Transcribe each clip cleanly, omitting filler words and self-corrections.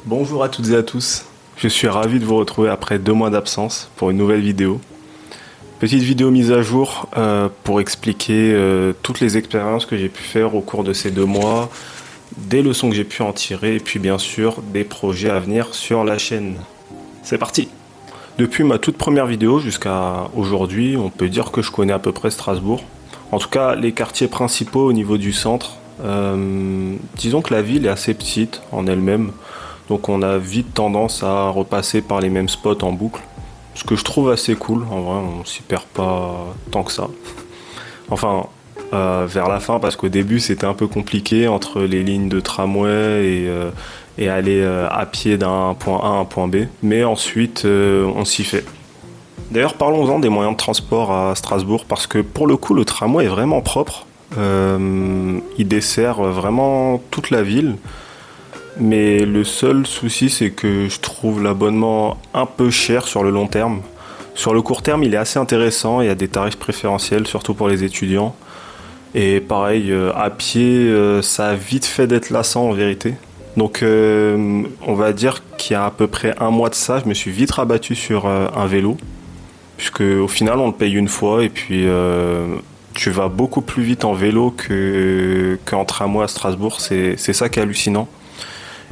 Bonjour à toutes et à tous, je suis ravi de vous retrouver après 2 mois d'absence pour une nouvelle vidéo. Petite vidéo mise à jour pour expliquer toutes les expériences que j'ai pu faire au cours de ces 2 mois, des leçons que j'ai pu en tirer et puis bien sûr des projets à venir sur la chaîne. C'est parti! Depuis ma toute première vidéo jusqu'à aujourd'hui, on peut dire que je connais à peu près Strasbourg. En tout cas, les quartiers principaux au niveau du centre. Disons que la ville est assez petite en elle-même, donc on a vite tendance à repasser par les mêmes spots en boucle. Ce que je trouve assez cool, en vrai, on s'y perd pas tant que ça. Enfin, vers la fin, parce qu'au début c'était un peu compliqué entre les lignes de tramway et aller à pied d'un point A à un point B. Mais ensuite, on s'y fait. D'ailleurs, parlons-en des moyens de transport à Strasbourg, parce que pour le coup, le tramway est vraiment propre. Il dessert vraiment toute la ville. Mais le seul souci, c'est que je trouve l'abonnement un peu cher sur le long terme. Sur le court terme, il est assez intéressant, il y a des tarifs préférentiels, surtout pour les étudiants. Et pareil, à pied, ça a vite fait d'être lassant en vérité. Donc on va dire qu'il y a à peu près un mois de ça, je me suis vite rabattu sur un vélo. Puisque au final, on le paye une fois et puis tu vas beaucoup plus vite en vélo qu'en tramway à Strasbourg. C'est ça qui est hallucinant.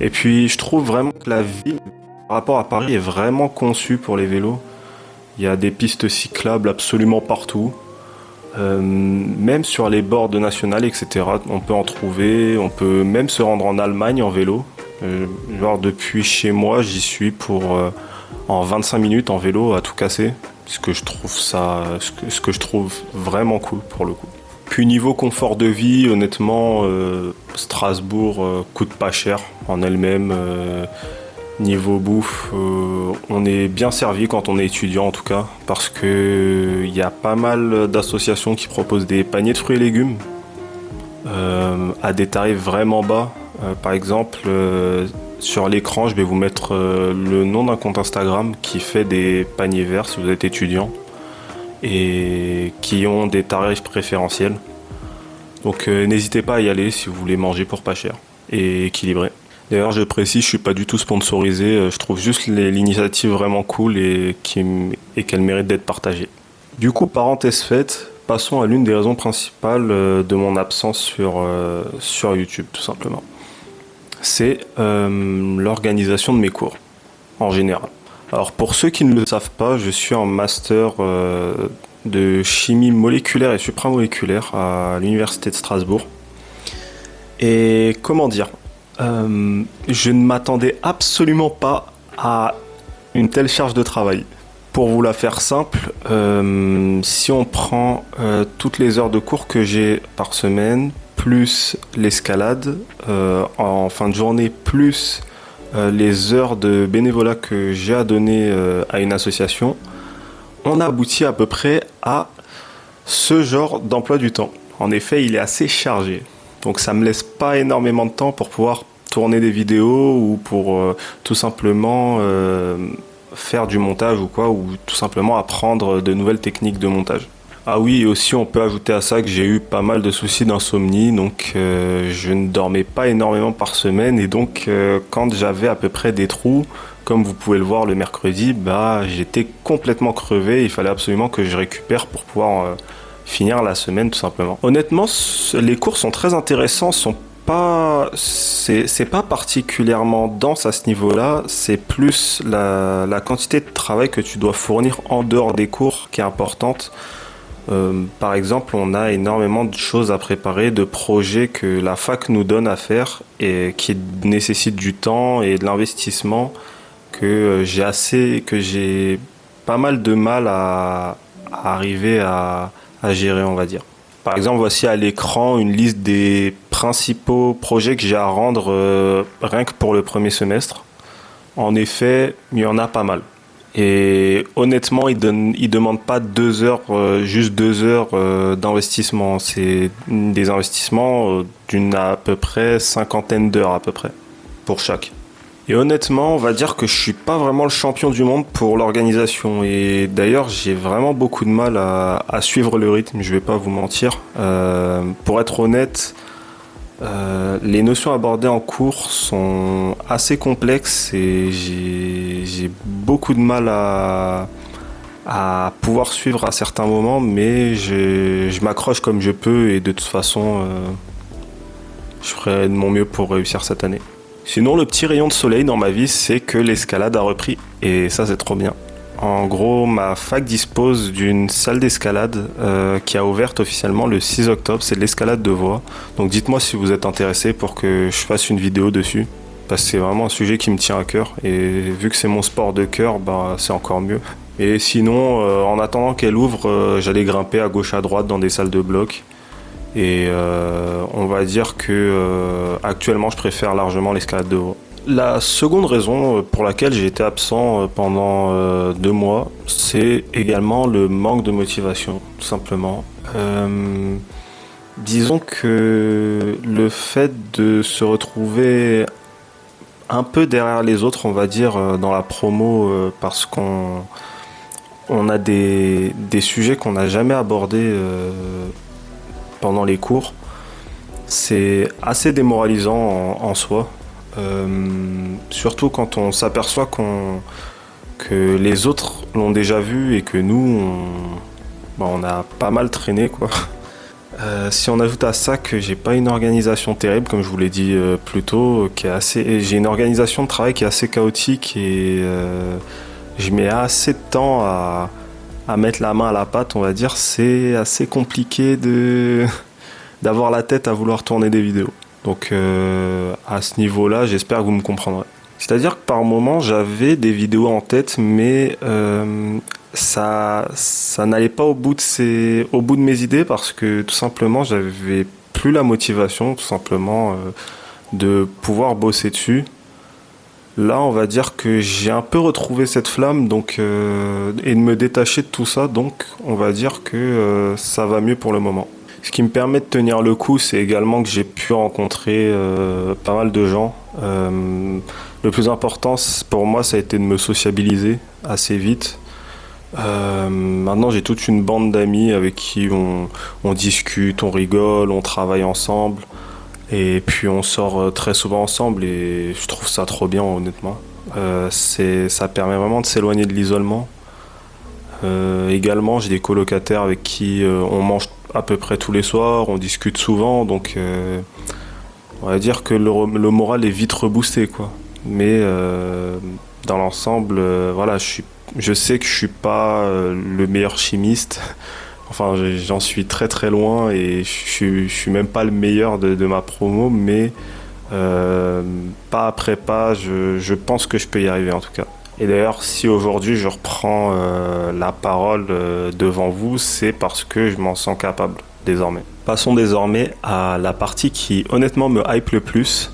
Et puis je trouve vraiment que la ville, par rapport à Paris, est vraiment conçue pour les vélos. Il y a des pistes cyclables absolument partout. Même sur les bords de nationales, etc. On peut en trouver. On peut même se rendre en Allemagne en vélo. Genre depuis chez moi, j'y suis pour en 25 minutes en vélo à tout casser. Ce que je trouve vraiment cool pour le coup. Puis niveau confort de vie, honnêtement, Strasbourg coûte pas cher en elle-même. Niveau bouffe, on est bien servi quand on est étudiant en tout cas, parce que il y a pas mal d'associations qui proposent des paniers de fruits et légumes à des tarifs vraiment bas. Par exemple, sur l'écran, je vais vous mettre le nom d'un compte Instagram qui fait des paniers verts si vous êtes étudiant et qui ont des tarifs préférentiels. Donc n'hésitez pas à y aller si vous voulez manger pour pas cher et équilibré. D'ailleurs, je précise, je suis pas du tout sponsorisé, je trouve juste l'initiative vraiment cool et qu'elle mérite d'être partagée. Du coup, parenthèse faite, passons à l'une des raisons principales de mon absence sur YouTube, tout simplement. C'est l'organisation de mes cours, en général. Alors, pour ceux qui ne le savent pas, je suis en master de chimie moléculaire et supramoléculaire à l'université de Strasbourg. Et comment dire, je ne m'attendais absolument pas à une telle charge de travail. Pour vous la faire simple, si on prend toutes les heures de cours que j'ai par semaine, plus l'escalade en fin de journée, plus les heures de bénévolat que j'ai à donner à une association, on aboutit à peu près à ce genre d'emploi du temps. En effet, il est assez chargé. Donc ça me laisse pas énormément de temps pour pouvoir tourner des vidéos ou pour tout simplement faire du montage ou quoi, ou tout simplement apprendre de nouvelles techniques de montage. Ah oui, et aussi on peut ajouter à ça que j'ai eu pas mal de soucis d'insomnie, donc je ne dormais pas énormément par semaine et donc quand j'avais à peu près des trous, comme vous pouvez le voir le mercredi, bah j'étais complètement crevé, il fallait absolument que je récupère pour pouvoir finir la semaine tout simplement. Honnêtement, les cours sont très intéressants, c'est pas particulièrement dense à ce niveau-là, c'est plus la quantité de travail que tu dois fournir en dehors des cours qui est importante. Par exemple, on a énormément de choses à préparer, de projets que la fac nous donne à faire et qui nécessitent du temps et de l'investissement que j'ai pas mal de mal à arriver à gérer, on va dire. Par exemple, voici à l'écran une liste des principaux projets que j'ai à rendre rien que pour le premier semestre. En effet, il y en a pas mal. Et honnêtement, il demande pas 2 heures, juste 2 heures d'investissement. C'est des investissements d'une à peu près cinquantaine d'heures à peu près pour chaque. Et honnêtement, on va dire que je suis pas vraiment le champion du monde pour l'organisation. Et d'ailleurs, j'ai vraiment beaucoup de mal à suivre le rythme, je vais pas vous mentir. Pour être honnête, Les notions abordées en cours sont assez complexes et j'ai beaucoup de mal à pouvoir suivre à certains moments, mais je m'accroche comme je peux et de toute façon, je ferai de mon mieux pour réussir cette année. Sinon, le petit rayon de soleil dans ma vie, c'est que l'escalade a repris et ça, c'est trop bien. En gros, ma fac dispose d'une salle d'escalade qui a ouvert officiellement le 6 octobre. C'est de l'escalade de voie. Donc dites-moi si vous êtes intéressé pour que je fasse une vidéo dessus. Parce que c'est vraiment un sujet qui me tient à cœur. Et vu que c'est mon sport de cœur, bah, c'est encore mieux. Et sinon, en attendant qu'elle ouvre, j'allais grimper à gauche à droite dans des salles de bloc. Et on va dire que actuellement, je préfère largement l'escalade de voie. La seconde raison pour laquelle j'ai été absent pendant 2 mois, c'est également le manque de motivation, tout simplement. Disons que le fait de se retrouver un peu derrière les autres, on va dire, dans la promo, parce qu'on a des sujets qu'on n'a jamais abordés pendant les cours, c'est assez démoralisant en soi. Surtout quand on s'aperçoit que les autres l'ont déjà vu et que nous, on a pas mal traîné, quoi. Si on ajoute à ça que j'ai pas une organisation terrible, comme je vous l'ai dit plus tôt, j'ai une organisation de travail qui est assez chaotique et je mets assez de temps à mettre la main à la pâte, on va dire. C'est assez compliqué d'avoir la tête à vouloir tourner des vidéos. Donc à ce niveau-là, j'espère que vous me comprendrez. C'est-à-dire que par moment, j'avais des vidéos en tête, mais ça n'allait pas au bout de mes idées parce que tout simplement, j'avais plus la motivation, tout simplement, de pouvoir bosser dessus. Là, on va dire que j'ai un peu retrouvé cette flamme, donc et de me détacher de tout ça, donc on va dire que ça va mieux pour le moment. Ce qui me permet de tenir le coup, c'est également que j'ai pu rencontrer pas mal de gens. Le plus important pour moi, ça a été de me sociabiliser assez vite. Maintenant, j'ai toute une bande d'amis avec qui on discute, on rigole, on travaille ensemble. Et puis on sort très souvent ensemble et je trouve ça trop bien, honnêtement. Ça permet vraiment de s'éloigner de l'isolement. Également, j'ai des colocataires avec qui on mange à peu près tous les soirs, on discute souvent, donc on va dire que le moral est vite reboosté, quoi. Mais dans l'ensemble, voilà, je sais que je suis pas le meilleur chimiste. Enfin, j'en suis très très loin et je suis même pas le meilleur de ma promo, mais pas après pas, je pense que je peux y arriver en tout cas. Et d'ailleurs, si aujourd'hui je reprends la parole devant vous, c'est parce que je m'en sens capable désormais. Passons désormais à la partie qui honnêtement me hype le plus,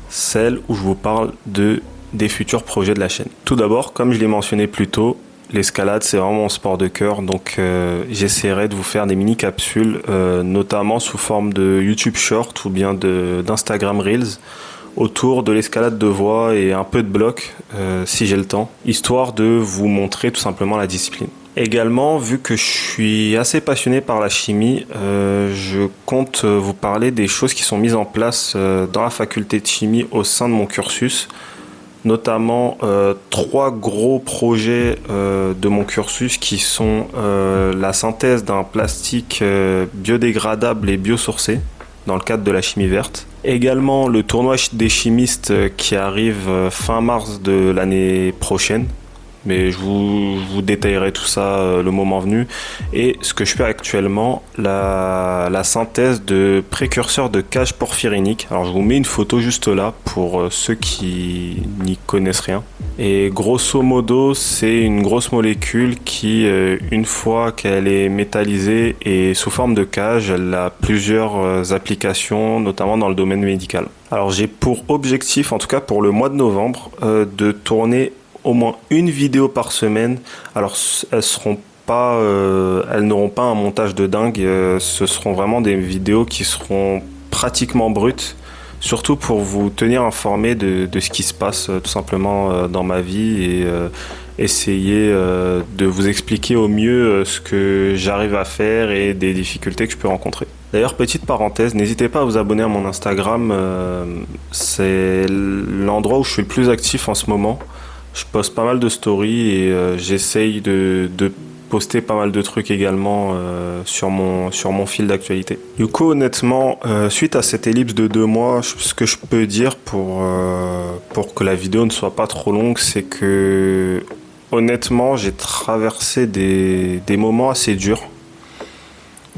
celle où je vous parle des futurs projets de la chaîne. Tout d'abord, comme je l'ai mentionné plus tôt, l'escalade c'est vraiment mon sport de cœur, donc j'essaierai de vous faire des mini-capsules, notamment sous forme de YouTube Short ou bien d'Instagram Reels, autour de l'escalade de voie et un peu de bloc si j'ai le temps, histoire de vous montrer tout simplement la discipline. Également, vu que je suis assez passionné par la chimie, je compte vous parler des choses qui sont mises en place dans la faculté de chimie au sein de mon cursus, notamment 3 gros projets de mon cursus qui sont la synthèse d'un plastique biodégradable et biosourcé dans le cadre de la chimie verte. Également le tournoi des chimistes qui arrive fin mars de l'année prochaine. Mais je vous détaillerai tout ça le moment venu. Et ce que je fais actuellement, la synthèse de précurseurs de cage porphyrénique. Alors je vous mets une photo juste là pour ceux qui n'y connaissent rien. Et grosso modo, c'est une grosse molécule qui, une fois qu'elle est métallisée et sous forme de cage, elle a plusieurs applications, notamment dans le domaine médical. Alors j'ai pour objectif, en tout cas pour le mois de novembre, de tourner au moins une vidéo par semaine. Alors elles n'auront pas un montage de dingue, ce seront vraiment des vidéos qui seront pratiquement brutes, surtout pour vous tenir informé de ce qui se passe tout simplement dans ma vie et essayer de vous expliquer au mieux ce que j'arrive à faire et des difficultés que je peux rencontrer. D'ailleurs, petite parenthèse, n'hésitez pas à vous abonner à mon Instagram. C'est l'endroit où je suis le plus actif en ce moment. Je poste pas mal de stories et j'essaye de poster pas mal de trucs également sur mon fil d'actualité. Du coup, honnêtement, suite à cette ellipse de 2 mois, ce que je peux dire pour que la vidéo ne soit pas trop longue, c'est que honnêtement, j'ai traversé des moments assez durs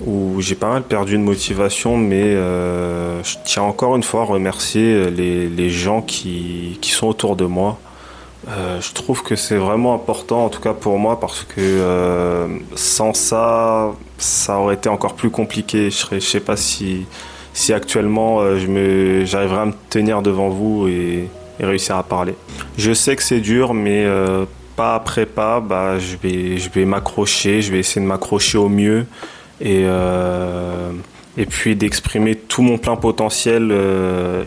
où j'ai pas mal perdu de motivation, mais je tiens encore une fois à remercier les gens qui sont autour de moi. Je trouve que c'est vraiment important, en tout cas pour moi, parce que sans ça, ça aurait été encore plus compliqué. Je sais pas si actuellement j'arriverai à me tenir devant vous et réussir à parler. Je sais que c'est dur, mais pas après pas, bah, je vais m'accrocher, je vais essayer de m'accrocher au mieux et, euh, et puis d'exprimer tout mon plein potentiel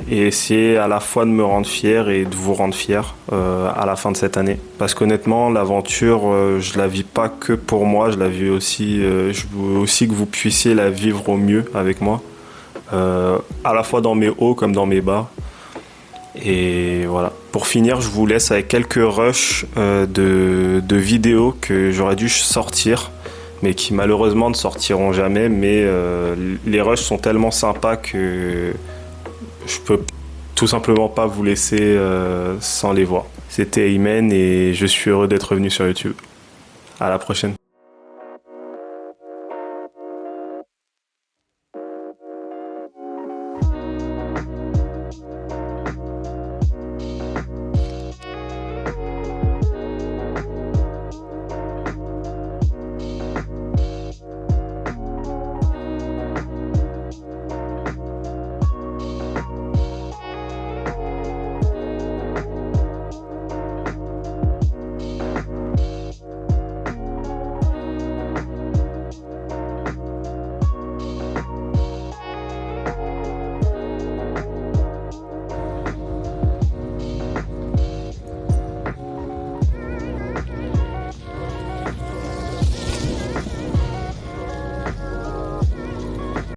et essayer à la fois de me rendre fier et de vous rendre fier à la fin de cette année. Parce qu'honnêtement, l'aventure, je la vis pas que pour moi, je la vis aussi, je veux aussi que vous puissiez la vivre au mieux avec moi, à la fois dans mes hauts comme dans mes bas. Et voilà. Pour finir, je vous laisse avec quelques rushs de vidéos que j'aurais dû sortir, mais qui malheureusement ne sortiront jamais. Mais les rushs sont tellement sympas que je peux tout simplement pas vous laisser sans les voir. C'était Aymen et je suis heureux d'être revenu sur YouTube. À la prochaine.